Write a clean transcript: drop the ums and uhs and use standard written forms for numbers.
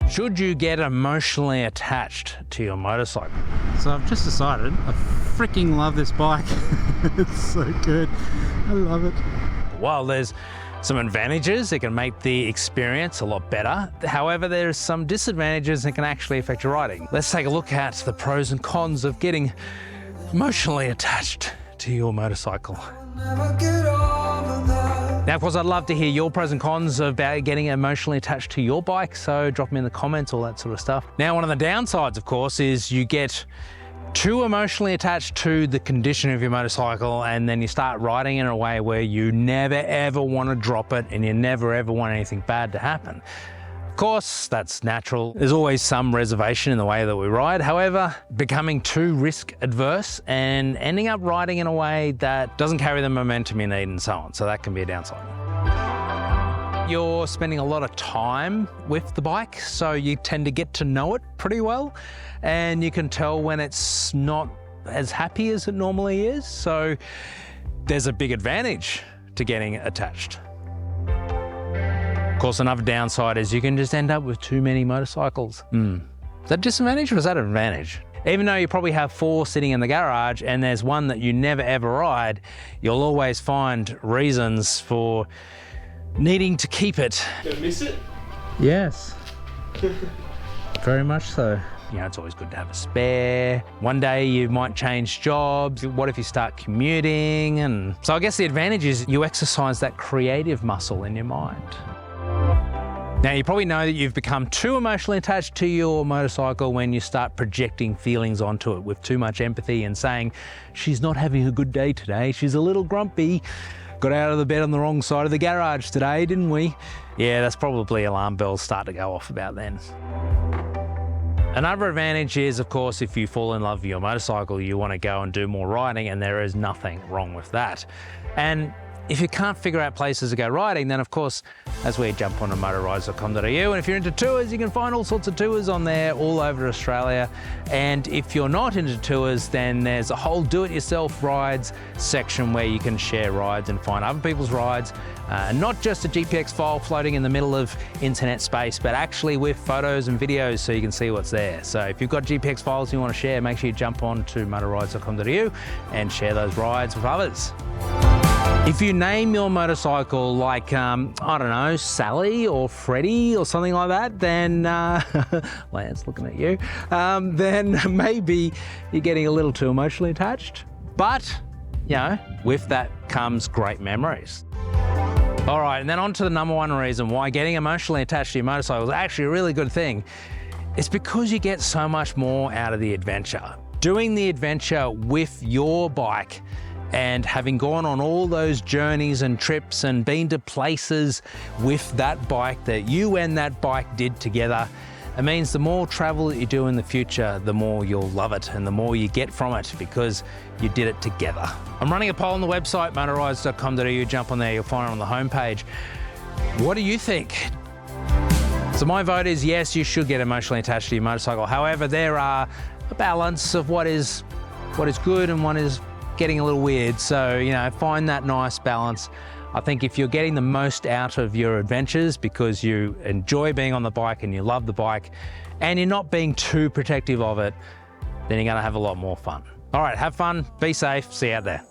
Should you get emotionally attached to your motorcycle? So I've just decided I freaking love this bike. It's so good. I love it. Well, there's some advantages. It can make the experience a lot better. However, there's some disadvantages that can actually affect your riding. Let's take a look at the pros and cons of getting emotionally attached to your motorcycle. Now, of course, I'd love to hear your pros and cons about getting emotionally attached to your bike, so drop them in the comments, all that sort of stuff. Now, one of the downsides, of course, is you get too emotionally attached to the condition of your motorcycle, and then you start riding in a way where you never ever want to drop it and you never ever want anything bad to happen. Of course, that's natural. There's always some reservation in the way that we ride. However, becoming too risk adverse and ending up riding in a way that doesn't carry the momentum you need and so on. So that can be a downside. You're spending a lot of time with the bike, so you tend to get to know it pretty well, and you can tell when it's not as happy as it normally is. So there's a big advantage to getting attached. Of course, another downside is you can just end up with too many motorcycles. Is that a disadvantage or is that an advantage? Even though you probably have 4 sitting in the garage and there's one that you never ever ride, you'll always find reasons for needing to keep it. Gonna miss it? Yes, very much so. You know, it's always good to have a spare. One day you might change jobs. What if you start commuting? And so I guess the advantage is you exercise that creative muscle in your mind. Now, you probably know that you've become too emotionally attached to your motorcycle when you start projecting feelings onto it with too much empathy and saying, she's not having a good day today, she's a little grumpy. Got out of the bed on the wrong side of the garage today, didn't we? Yeah, that's probably alarm bells start to go off about then. Another advantage is, of course, if you fall in love with your motorcycle, you want to go and do more riding, and there is nothing wrong with that. And if you can't figure out places to go riding, then of course, that's where you jump on MotoRides.com.au. And if you're into tours, you can find all sorts of tours on there all over Australia. And if you're not into tours, then there's a whole do-it-yourself rides section where you can share rides and find other people's rides. Not just a GPX file floating in the middle of internet space, but actually with photos and videos so you can see what's there. So if you've got GPX files you want to share, make sure you jump on to MotoRides.com.au and share those rides with others. If you name your motorcycle like, I don't know, Sally or Freddie or something like that, then, Lance looking at you, then maybe you're getting a little too emotionally attached. But, you know, with that comes great memories. All right, and then on to the number one reason why getting emotionally attached to your motorcycle is actually a really good thing. It's because you get so much more out of the adventure. Doing the adventure with your bike and having gone on all those journeys and trips and been to places with that bike that you and that bike did together, it means the more travel that you do in the future, the more you'll love it and the more you get from it because you did it together. I'm running a poll on the website, motorides.com.au. Jump on there, you'll find it on the homepage. What do you think? So my vote is yes, you should get emotionally attached to your motorcycle. However, there are a balance of what is good and what is getting a little weird. So, you know, find that nice balance. I think if you're getting the most out of your adventures because you enjoy being on the bike and you love the bike and you're not being too protective of it, then you're gonna have a lot more fun. All right, have fun, be safe, see you out there.